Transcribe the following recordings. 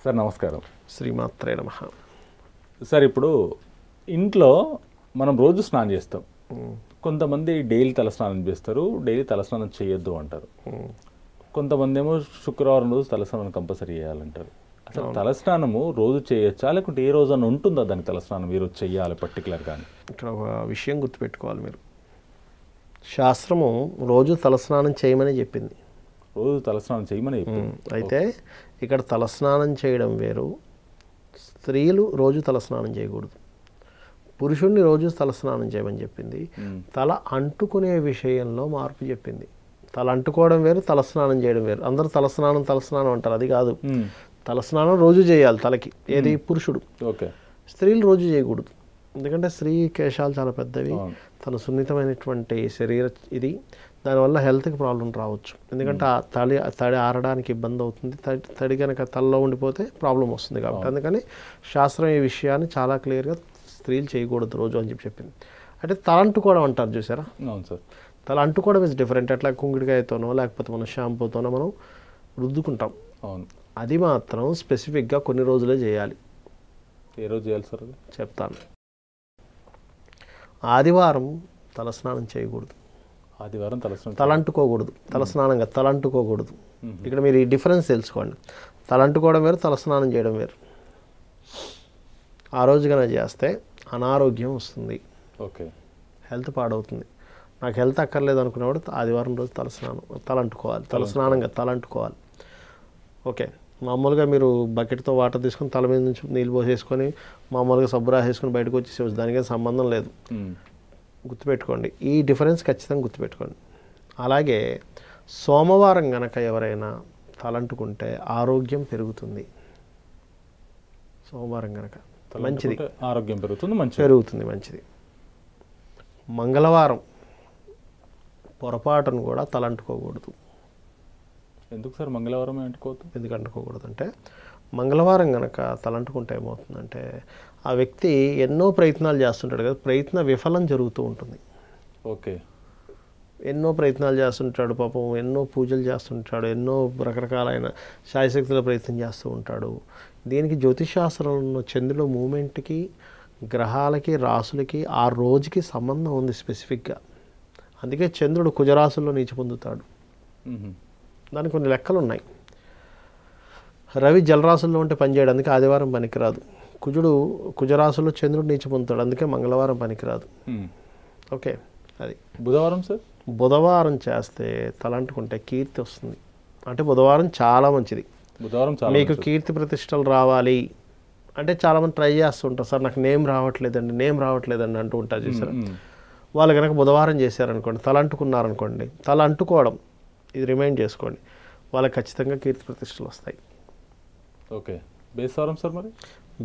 Sir నమస్కారం. శ్రీమాత్రే నమః. సార్ ఇప్పుడు ఇంట్లో మనం రోజు స్నానం చేస్తాం. కొంతమంది డైలీ తలస్నానం చేస్తారు, డైలీ తలస్నానం చేయొద్దు అంటారు. కొంతమంది ఏమో శుక్రవారం రోజు తలస్నానం కంపల్సరీ చేయాలంటారు. అసలు తలస్నానము రోజు చేయొచ్చా, లేకుంటే ఏ రోజు అని ఉంటుందా దానికి తలస్నానం ఈరోజు చెయ్యాలి పర్టికులర్ కానీ? ఇక్కడ ఒక విషయం గుర్తుపెట్టుకోవాలి మీరు. శాస్త్రము రోజు తలస్నానం చేయమని చెప్పింది. రోజు తలస్నానం చేయమని చెప్పింది. అయితే ఇక్కడ తలస్నానం చేయడం వేరు. స్త్రీలు రోజు తలస్నానం చేయకూడదు. పురుషుణ్ణి రోజు తలస్నానం చేయమని చెప్పింది. తల అంటుకునే విషయంలో మార్పు చెప్పింది. తల అంటుకోవడం వేరు, తలస్నానం చేయడం వేరు. అందరూ తలస్నానం అంటారు, అది కాదు. తలస్నానం రోజు చేయాలి తలకి, ఏది పురుషుడు. ఓకే. స్త్రీలు రోజు చేయకూడదు. ఎందుకంటే స్త్రీ కేశాలు చాలా పెద్దవి, తన సున్నితమైనటువంటి శరీర ఇది, దానివల్ల హెల్త్కి ప్రాబ్లం రావచ్చు. ఎందుకంటే ఆ తడి ఆరడానికి ఇబ్బంది అవుతుంది. తడి కనుక తలలో ఉండిపోతే ప్రాబ్లం వస్తుంది. కాబట్టి అందుకని శాస్త్రం ఈ విషయాన్ని చాలా క్లియర్గా స్త్రీలు చేయకూడదు రోజు అని చెప్పింది. అంటే తల అంటుకోవడం అంటారు చూసారా? అవును సార్. తల అంటుకోవడం ఇస్ డిఫరెంట్. అట్లా కుంకుడికాయతోనో లేకపోతే మనం షాంపూతోనో మనం రుద్దుకుంటాం. అవును. అది మాత్రం స్పెసిఫిక్గా కొన్ని రోజులే చేయాలి. ఏ రోజు చేయాలి సార్? చెప్తాను. ఆదివారం తలస్నానం చేయకూడదు. ఆదివారం తలంటుకోకూడదు. తలస్నానంగా తలంటుకోకూడదు. ఇక్కడ మీరు ఈ డిఫరెన్స్ తెలుసుకోండి. తలంటుకోవడం వేరు, తలస్నానం చేయడం వేరు. ఆ రోజు కనుక చేస్తే అనారోగ్యం వస్తుంది. ఓకే. హెల్త్ పాడవుతుంది. నాకు హెల్త్ అక్కర్లేదు అనుకునేవాడు ఆదివారం రోజు తలంటుకోవాలి. తలస్నానంగా తలంటుకోవాలి. ఓకే. మామూలుగా మీరు బకెట్తో వాటర్ తీసుకొని తల మీద నుంచి నీళ్ళు పోసేసుకొని మామూలుగా సబ్బు రాసేసుకొని బయటకు వచ్చేసేవచ్చు. దానికే సంబంధం లేదు. గుర్తుపెట్టుకోండి, ఈ డిఫరెన్స్ ఖచ్చితంగా గుర్తుపెట్టుకోండి. అలాగే సోమవారం గనక ఎవరైనా తలంటుకుంటే ఆరోగ్యం పెరుగుతుంది. సోమవారం గనక మంచిది, ఆరోగ్యం పెరుగుతుంది, మంచిది. మంగళవారం పొరపాటును కూడా తలంటుకోకూడదు. ఎందుకు సార్ మంగళవారం అంటుకోవద్దు? ఎందుకు అంటుకోకూడదు అంటే, మంగళవారం కనుక తలంటుకుంటే ఏమవుతుందంటే ఆ వ్యక్తి ఎన్నో ప్రయత్నాలు చేస్తుంటాడు కదా, ప్రయత్న విఫలం జరుగుతూ ఉంటుంది. ఓకే. ఎన్నో ప్రయత్నాలు చేస్తుంటాడు పాపం, ఎన్నో పూజలు చేస్తుంటాడు, ఎన్నో రకరకాలైన శాయశక్తుల ప్రయత్నం చేస్తూ ఉంటాడు. దీనికి జ్యోతిషాస్త్రంలో చంద్రుడు మూమెంట్కి, గ్రహాలకి, రాసులకి ఆ రోజుకి సంబంధం ఉంది స్పెసిఫిక్గా. అందుకే చంద్రుడు కుజరాశుల్లో నీచి పొందుతాడు. దానికి కొన్ని లెక్కలు ఉన్నాయి. రవి జలరాశుల్లో ఉంటే పనిచేయడానికి ఆదివారం పనికిరాదు. కుజరాశుల్లో చంద్రుడు నీచి పొందుతాడు, అందుకే మంగళవారం పనికిరాదు. ఓకే. అది బుధవారం సార్. బుధవారం చేస్తే తలంటుకుంటే కీర్తి వస్తుంది. అంటే బుధవారం చాలా మంచిది. మీకు కీర్తి ప్రతిష్టలు రావాలి అంటే చాలామంది ట్రై చేస్తుంటారు. సార్ నాకు నేమ్ రావట్లేదండి అంటూ ఉంటారు చూసారా? వాళ్ళు కనుక బుధవారం చేశారనుకోండి, తల అంటుకున్నారనుకోండి, తల అంటుకోవడం ఇది రిమైండ్ చేసుకోండి, వాళ్ళకి ఖచ్చితంగా కీర్తి ప్రతిష్టలు వస్తాయి. ఓకే. బేస్తవారం సార్. మరి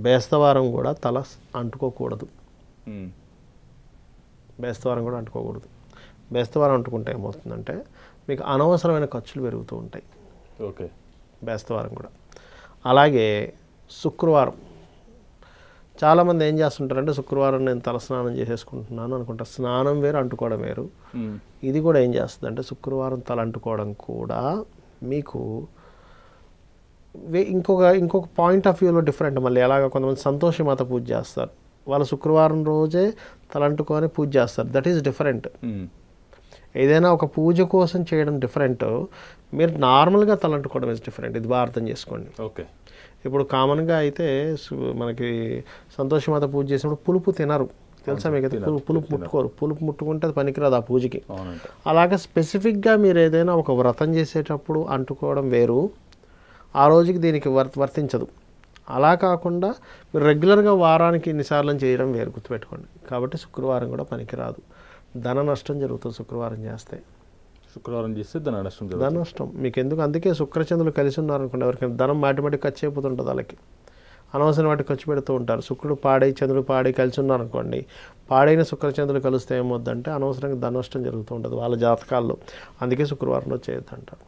బేస్తవారం కూడా తల అంటుకోకూడదు. బేస్తవారం అంటుకుంటే ఏమవుతుందంటే మీకు అనవసరమైన ఖర్చులు పెరుగుతూ ఉంటాయి. ఓకే. బేస్తవారం కూడా. అలాగే శుక్రవారం చాలామంది ఏం చేస్తుంటారంటే, శుక్రవారం నేను తలస్నానం చేసేసుకుంటున్నాను అనుకుంటా. స్నానం వేరు, అంటుకోవడం వేరు. ఇది కూడా ఏం చేస్తుందంటే శుక్రవారం తల అంటుకోవడం కూడా మీకు ఇంకొక పాయింట్ ఆఫ్ వ్యూలో డిఫరెంట్. మళ్ళీ ఎలాగ కొంతమంది సంతోషమాత పూజ చేస్తారు, వాళ్ళు శుక్రవారం రోజే తలంటుకొని పూజ చేస్తారు. That is different. ఏదైనా ఒక పూజ కోసం చేయడం డిఫరెంట్, మీరు నార్మల్గా తలంటుకోవడం ఇస్ డిఫరెంట్. ఇది బాగా అర్థం చేసుకోండి. ఓకే. ఇప్పుడు కామన్గా అయితే మనకి సంతోషమాత పూజ చేసినప్పుడు పులుపు తినరు, తెలుసా మీకు? అయితే పులుపు ముట్టుకోరు. పులుపు ముట్టుకుంటే అది పనికిరాదు ఆ పూజకి. అలాగే స్పెసిఫిక్గా మీరు ఏదైనా ఒక వ్రతం చేసేటప్పుడు అంటుకోవడం వేరు, ఆ రోజుకి దీనికి వర్తించదు. అలా కాకుండా మీరు రెగ్యులర్గా వారానికి ఇన్నిసార్లు చేయడం వేరు, గుర్తుపెట్టుకోండి. కాబట్టి శుక్రవారం కూడా పనికిరాదు. ధన నష్టం జరుగుతుంది శుక్రవారం చేస్తే. ధన నష్టం మీకు ఎందుకు? అందుకే శుక్రచంద్రులు కలిసి ఉన్నారనుకోండి, ఎవరికైనా ధనం మాటిమాటికి ఖర్చు అయిపోతుంటుంది. వాళ్ళకి అనవసరం వాటికి ఖర్చు పెడుతూ ఉంటారు. శుక్రుడు పాడై చంద్రుడు పాడై కలిసి ఉన్నారనుకోండి, పాడైన శుక్రచంద్రులు కలిస్తే ఏమవుద్దంటే అనవసరంగా ధన నష్టం జరుగుతూ ఉంటుంది వాళ్ళ జాతకాల్లో. అందుకే శుక్రవారంలో చేయొద్దు అంటారు.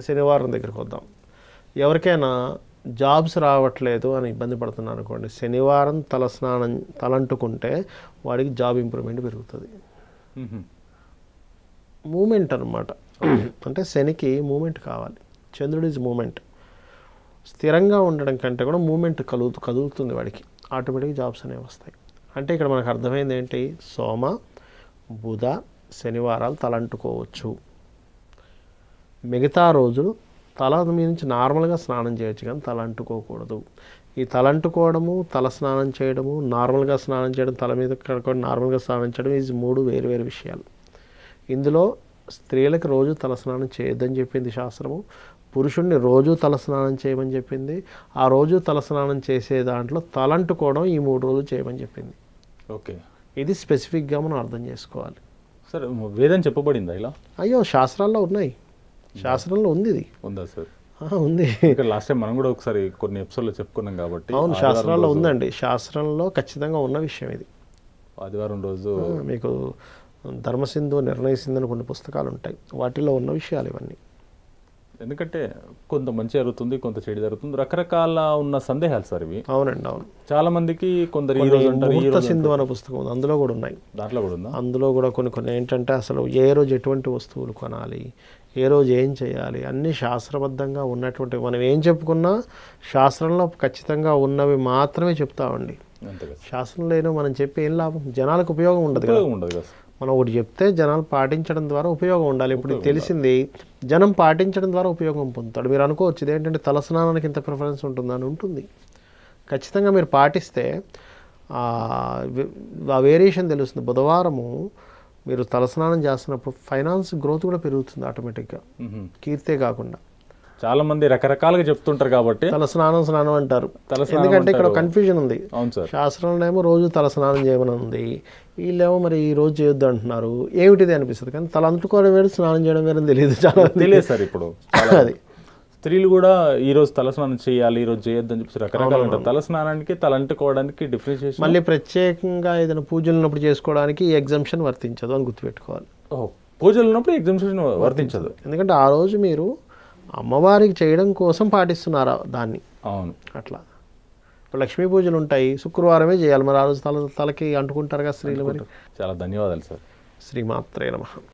శనివారం దగ్గరికి వద్దాం. ఎవరికైనా జాబ్స్ రావట్లేదు అని ఇబ్బంది పడుతున్నారు అనుకోండి, శనివారం తలంటుకుంటే వాడికి జాబ్ ఇంప్రూవ్మెంట్ పెరుగుతుంది. మూమెంట్ అనమాట. అంటే శనికి మూమెంట్ కావాలి. చంద్రుడు ఈజ్ మూమెంట్. స్థిరంగా ఉండడం కంటే కూడా మూమెంట్ కదులుతుంది వాడికి, ఆటోమేటిక్గా జాబ్స్ అనేవి వస్తాయి. అంటే ఇక్కడ మనకు అర్థమైంది ఏంటి, సోమ బుధ శనివారాలు తలంటుకోవచ్చు, మిగతా రోజులు తల మీద నుంచి నార్మల్గా స్నానం చేయొచ్చు కానీ తల అంటుకోకూడదు. ఈ తలంటుకోవడము, తల స్నానం చేయడము, నార్మల్గా స్నానం చేయడం, తల మీద కడుక్కోవడం, నార్మల్గా స్నానం చేయడం, ఈ 3 వేరు విషయాలు. ఇందులో స్త్రీలకు రోజు తలస్నానం చేయొద్దని చెప్పింది శాస్త్రము, పురుషుడిని రోజు తలస్నానం చేయమని చెప్పింది. ఆ రోజు తలస్నానం చేసే దాంట్లో తలంటుకోవడం ఈ 3 రోజులు చేయమని చెప్పింది. ఓకే, ఇది స్పెసిఫిక్గా మనం అర్థం చేసుకోవాలి. సార్ వేదం చెప్పబడిందా ఇలా? అయ్యో శాస్త్రాల్లో ఉన్నాయి, శాస్త్రంలో ఉంది ఇది. ఉందా సార్? ఉంది. ఇక్కడ లాస్ట్ టైం మనం కూడా ఒకసారి కొన్ని ఎపిసోడ్లో చెప్పుకున్నాం కాబట్టి. అవును, శాస్త్రాల్లో ఉందండి, శాస్త్రంలో ఖచ్చితంగా ఉన్న విషయం ఇది. ఆదివారం రోజు మీకు ధర్మసింధు, నిర్ణయ సింధు అని కొన్ని పుస్తకాలు ఉంటాయి, వాటిలో ఉన్న విషయాలు ఇవన్నీ. ఎందుకంటే కొంత మంచి జరుగుతుంది, కొంత చెడు జరుగుతుంది, రకరకాల ఉన్న సందేహాలు సార్ ఇవి. అవునండి, అవును. చాలా మందికి కొందరు ఈ రోజు అంటారు, ఈ ముహూర్త రోజు సింధు అనే పుస్తకం ఉంది, అందులో కూడా ఉన్నాయి. దాంట్లో కూడా ఉందా? అందులో కూడా కొన్ని ఏంటంటే అసలు ఏ రోజు ఎటువంటి వస్తువులు కొనాలి, ఏ రోజు ఏం చేయాలి, అన్నీ శాస్త్రబద్ధంగా ఉన్నటువంటి, మనం ఏం చెప్పుకున్నా శాస్త్రంలో ఖచ్చితంగా ఉన్నవి మాత్రమే చెప్తామండి. శాస్త్రం లేని మనం చెప్పి ఏం లాభం, జనాలకు ఉపయోగం ఉండదు కదా. మనం ఒకటి చెప్తే జనాలు పాటించడం ద్వారా ఉపయోగం ఉండాలి. ఇప్పుడు తెలిసింది జనం పాటించడం ద్వారా ఉపయోగం పొందుతాడు. మీరు అనుకోవచ్చు ఇదేంటంటే తలస్నానానికి ఇంత ప్రిఫరెన్స్ ఉంటుందని, ఉంటుంది. ఖచ్చితంగా మీరు పాటిస్తే ఆ వేరియేషన్ తెలుస్తుంది. బుధవారము మీరు తలస్నానం చేస్తున్నప్పుడు ఫైనాన్స్ గ్రోత్ కూడా పెరుగుతుంది ఆటోమేటిక్గా, కీర్తే కాకుండా. చాలా మంది రకరకాలుగా చెప్తుంటారు కాబట్టి తలస్నానం అంటారు. ఎందుకంటే ఇక్కడ కన్ఫ్యూజన్ ఉంది. శాస్త్రంలో ఏమో రోజు తలస్నానం చేయమని ఉంది, వీళ్ళేమో మరి ఈ రోజు చేయొద్దు అంటున్నారు. ఏమిటిది అనిపిస్తుంది, కానీ తల అంటుకోవడం వేరు, స్నానం చేయడం వేరే తెలియదు, చాలా తెలియదు సార్. ఇప్పుడు అది స్త్రీలు కూడా ఈ రోజు తలస్నానం చేయాలి, ఈ రోజు చేయొద్దు అని చెప్పి రకరకాలు ఉంటారు. తలస్నానానికి తల అంటుకోవడానికి డిఫరెన్షియేషన్, మళ్ళీ ప్రత్యేకంగా ఏదైనా పూజలు ఉన్నప్పుడు చేసుకోవడానికి ఈ ఎగ్జంప్షన్ వర్తించదు అని గుర్తుపెట్టుకోవాలి. పూజలు ఉన్నప్పుడు ఎగ్జంప్షన్ వర్తించదు, ఎందుకంటే ఆ రోజు మీరు అమ్మవారికి చేయడం కోసం పాటిస్తున్నారా దాన్ని. అవును, అట్లా. ఇప్పుడు లక్ష్మీ పూజలు ఉంటాయి, శుక్రవారమే చేయాలి, మరి ఆ రోజు తలకి అంటుకుంటారు కదా స్త్రీలు. మరి చాలా ధన్యవాదాలు సార్. శ్రీమాత్రే నమః.